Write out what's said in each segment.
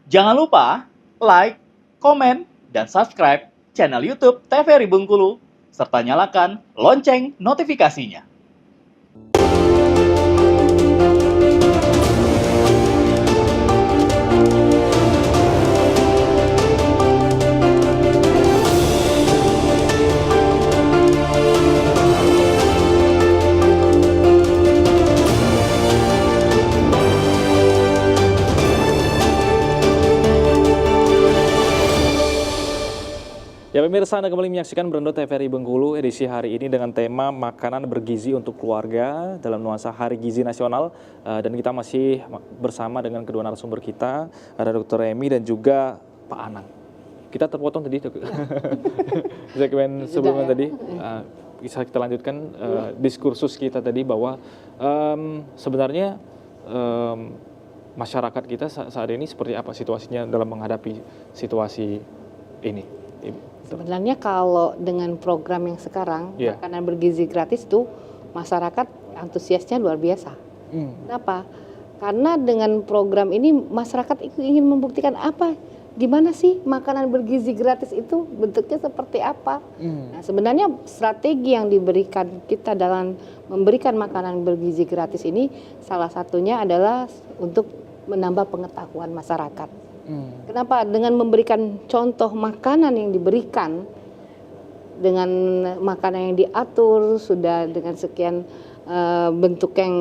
Jangan lupa like, komen, dan subscribe channel YouTube TVRI Bengkulu, serta nyalakan lonceng notifikasinya. Ya pemirsa, Anda kembali menyaksikan Berendo TVRI Bengkulu edisi hari ini dengan tema makanan bergizi untuk keluarga dalam nuansa Hari Gizi Nasional. Dan kita masih bersama dengan kedua narasumber kita, ada Dr. Emi dan juga Pak Anang. Kita terpotong tadi, segmen sebelumnya tadi. Bisa kita lanjutkan diskursus kita tadi bahwa sebenarnya masyarakat kita saat ini seperti apa situasinya dalam menghadapi situasi ini. Sebenarnya kalau dengan program yang sekarang, makanan bergizi gratis tuh masyarakat antusiasnya luar biasa. Kenapa? Karena dengan program ini masyarakat ingin membuktikan apa, gimana sih makanan bergizi gratis itu bentuknya seperti apa. Nah, sebenarnya strategi yang diberikan kita dalam memberikan makanan bergizi gratis ini salah satunya adalah untuk menambah pengetahuan masyarakat. Kenapa? Dengan memberikan contoh makanan yang diberikan, dengan makanan yang diatur, sudah dengan sekian bentuk yang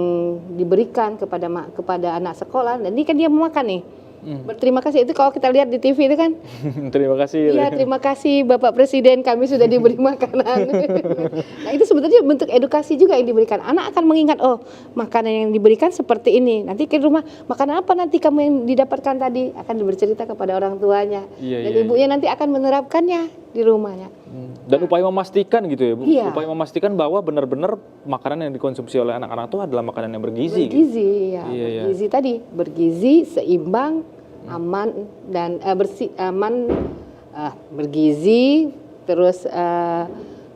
diberikan kepada anak sekolah, dan ini kan dia memakan nih. Berterima kasih, itu kalau kita lihat di TV itu kan. Terima kasih. Iya, terima kasih Bapak Presiden, kami sudah diberi makanan. Nah, itu sebetulnya bentuk edukasi juga yang diberikan. Anak akan mengingat, oh makanan yang diberikan seperti ini. Nanti ke rumah, makanan apa nanti kamu yang didapatkan tadi? Akan bercerita kepada orang tuanya. Dan ibunya nanti akan menerapkannya di rumahnya. Dan upaya memastikan gitu ya Bu, upaya Iya. memastikan bahwa benar-benar makanan yang dikonsumsi oleh anak-anak itu adalah makanan yang bergizi. Bergizi, gitu. ya. Bergizi tadi, bergizi, seimbang, aman dan bersih, aman, bergizi, terus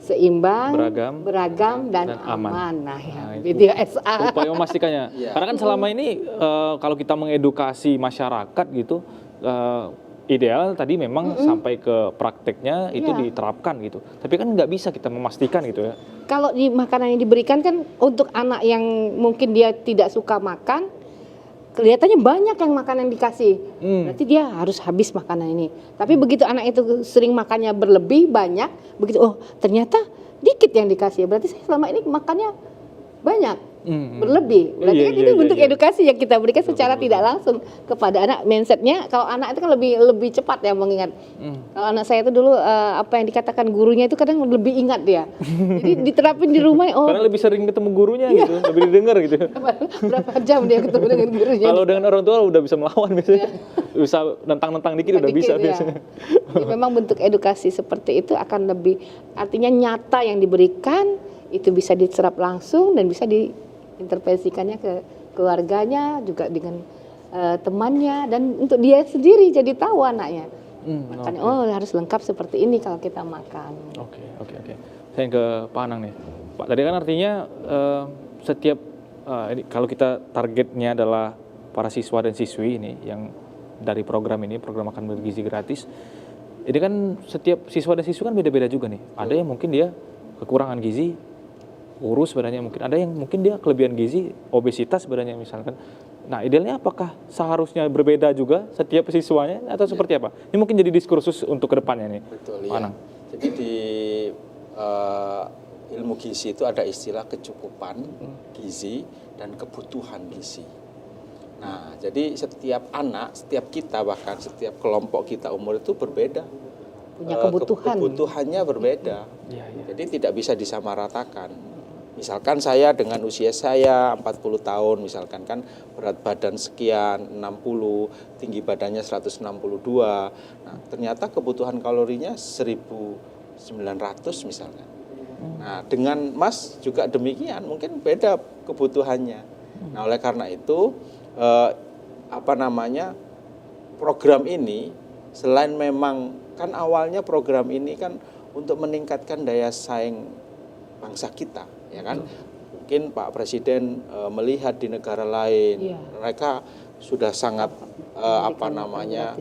seimbang, beragam dan aman. Nah, ya, video SA. Upaya memastikannya. Karena kan selama ini kalau kita mengedukasi masyarakat gitu, ideal tadi memang sampai ke prakteknya itu diterapkan gitu. Tapi kan nggak bisa kita memastikan gitu ya. Kalau di makanan yang diberikan kan untuk anak yang mungkin dia tidak suka makan, kelihatannya banyak yang makanan dikasih. Berarti dia harus habis makanan ini. Tapi begitu anak itu sering makannya berlebih, banyak, begitu oh ternyata dikit yang dikasih. Berarti saya selama ini makannya banyak. Berlebih, berarti kan itu bentuk edukasi yang kita berikan secara tidak langsung kepada anak. Mindsetnya kalau anak itu kan lebih cepat ya mengingat. Kalau anak saya itu dulu apa yang dikatakan gurunya itu kadang lebih ingat dia. Jadi diterapin di rumah. Oh, karena lebih sering ketemu gurunya gitu, lebih didengar gitu. Berapa jam dia ketemu dengan gurunya? Kalau dengan orang tua udah bisa melawan biasanya, bisa nentang-nentang dikit udah bisa biasanya. Jadi memang bentuk edukasi seperti itu akan lebih, artinya nyata yang diberikan itu bisa diserap langsung dan bisa diintervensikannya ke keluarganya juga dengan temannya dan untuk dia sendiri jadi tahu anaknya. Makanya oh harus lengkap seperti ini kalau kita makan. Oke. Saya ke Pak Anang nih. Pak, tadi kan artinya setiap ini kalau kita targetnya adalah para siswa dan siswi ini yang dari program ini, program makan bergizi gratis. Ini kan setiap siswa dan siswi kan beda-beda juga nih. Ada yang mungkin dia kekurangan gizi, kurus sebenarnya, mungkin ada yang mungkin dia kelebihan gizi, obesitas sebenarnya misalkan. Nah, idealnya apakah seharusnya berbeda juga setiap siswanya atau seperti apa? Ini mungkin jadi diskursus untuk kedepannya nih. Betul, Anang. Jadi di ilmu gizi itu ada istilah kecukupan gizi dan kebutuhan gizi. Nah, jadi setiap anak, setiap kita bahkan setiap kelompok kita umur itu berbeda. Punya kebutuhan. Kebutuhannya berbeda. Jadi tidak bisa disamaratakan. Misalkan saya dengan usia saya 40 tahun misalkan kan berat badan sekian 60, tinggi badannya 162. Nah, ternyata kebutuhan kalorinya 1900 misalkan. Nah, dengan Mas juga demikian, mungkin beda kebutuhannya. Nah, oleh karena itu program ini selain memang kan awalnya program ini kan untuk meningkatkan daya saing bangsa kita, ya kan? Mungkin Pak Presiden melihat di negara lain, mereka sudah sangat apa namanya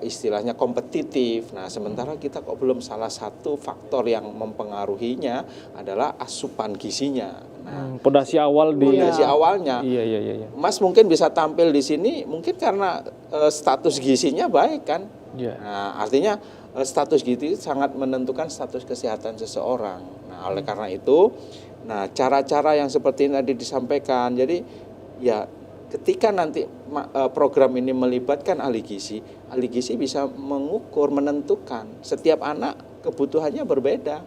istilahnya kompetitif. Nah, sementara kita kok belum, salah satu faktor yang mempengaruhinya adalah asupan gizinya. Nah, pondasi awalnya. Iya. Mas mungkin bisa tampil di sini mungkin karena status gizinya baik kan. Iya. Nah, artinya status gizi sangat menentukan status kesehatan seseorang. Nah, oleh karena itu, nah cara-cara yang seperti ini tadi disampaikan. Jadi ya ketika nanti program ini melibatkan ahli gizi bisa mengukur, menentukan setiap anak kebutuhannya berbeda.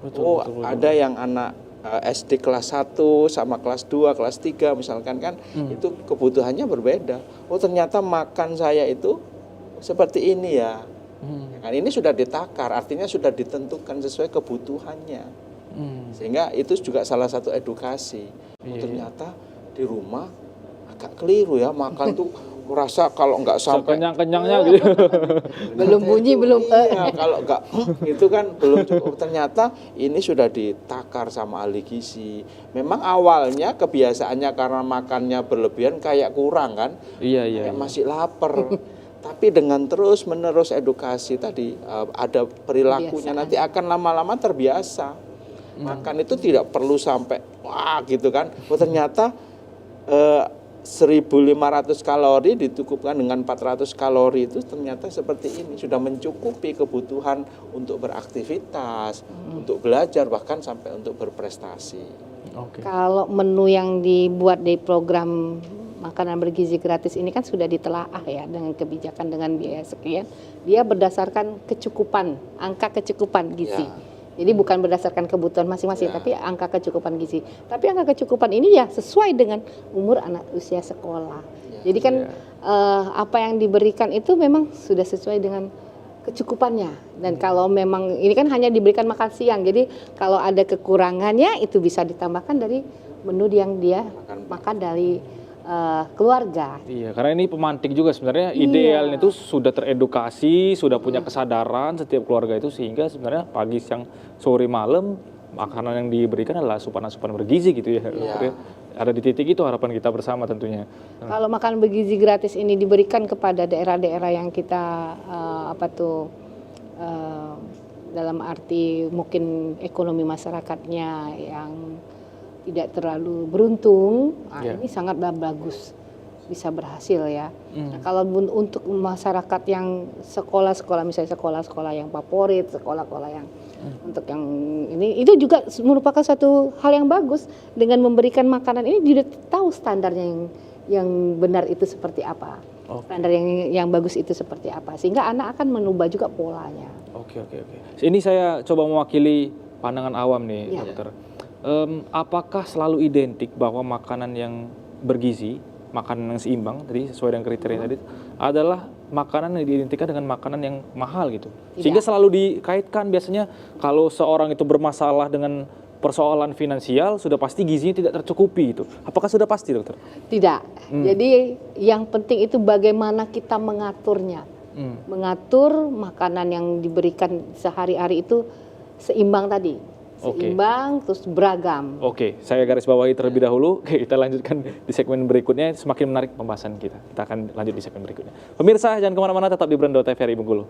Betul. Ada yang anak SD kelas 1 sama kelas 2, kelas 3 misalkan kan, itu kebutuhannya berbeda. Oh ternyata makan saya itu seperti ini ya. Kan ini sudah ditakar, artinya sudah ditentukan sesuai kebutuhannya. Sehingga itu juga salah satu edukasi. Ternyata di rumah agak keliru ya, makan tuh merasa kalau nggak sampai kenyang-kenyangnya gitu. Belum bunyi, belum iya, kalau nggak itu kan belum cukup. Ternyata ini sudah ditakar sama ahli gizi. Memang awalnya kebiasaannya karena makannya berlebihan kayak kurang kan, iya. Masih lapar. Tapi dengan terus menerus edukasi tadi, ada perilakunya, nanti akan lama-lama terbiasa. Makan itu tidak perlu sampai wah gitu kan. Oh ternyata 1.500 kalori ditukupkan dengan 400 kalori itu ternyata seperti ini, sudah mencukupi kebutuhan untuk beraktivitas, untuk belajar, bahkan sampai untuk berprestasi. Kalau menu yang dibuat di program makanan bergizi gratis ini kan sudah ditelaah ya, dengan kebijakan, dengan biaya sekian, dia berdasarkan kecukupan, angka kecukupan gizi. Jadi bukan berdasarkan kebutuhan masing-masing, tapi angka kecukupan gizi. Tapi angka kecukupan ini ya sesuai dengan umur anak usia sekolah. Jadi kan apa yang diberikan itu memang sudah sesuai dengan kecukupannya. Dan kalau memang ini kan hanya diberikan makan siang, jadi kalau ada kekurangannya itu bisa ditambahkan dari menu yang dia makan dari keluarga. Iya, karena ini pemantik juga sebenarnya. Idealnya itu sudah teredukasi, sudah punya kesadaran setiap keluarga itu, sehingga sebenarnya pagi, siang, sore, malam makanan yang diberikan adalah asupan-asupan bergizi gitu ya. Ada di titik itu harapan kita bersama tentunya. Kalau makan bergizi gratis ini diberikan kepada daerah-daerah yang kita dalam arti mungkin ekonomi masyarakatnya yang tidak terlalu beruntung, ini sangat bagus, bisa berhasil ya. Nah, kalau untuk masyarakat yang sekolah-sekolah, misalnya sekolah-sekolah yang favorit, sekolah-sekolah yang untuk yang ini, itu juga merupakan satu hal yang bagus. Dengan memberikan makanan ini dia tahu standarnya yang benar itu seperti apa, standar yang bagus itu seperti apa, sehingga anak akan menubah juga polanya. Oke. Ini saya coba mewakili pandangan awam nih, dokter. Apakah selalu identik bahwa makanan yang bergizi, makanan yang seimbang tadi sesuai dengan kriteria tadi adalah makanan yang diidentikan dengan makanan yang mahal gitu? Sehingga selalu dikaitkan biasanya kalau seorang itu bermasalah dengan persoalan finansial, sudah pasti gizinya tidak tercukupi itu. Apakah sudah pasti, dokter? Tidak. Jadi yang penting itu bagaimana kita mengaturnya. Mengatur makanan yang diberikan sehari-hari itu seimbang tadi. Seimbang, terus beragam. Saya garis bawahi terlebih dahulu. Kita lanjutkan di segmen berikutnya. Semakin menarik pembahasan kita. Kita akan lanjut di segmen berikutnya. Pemirsa, jangan kemana-mana, tetap di Brando TVRI Bengkulu.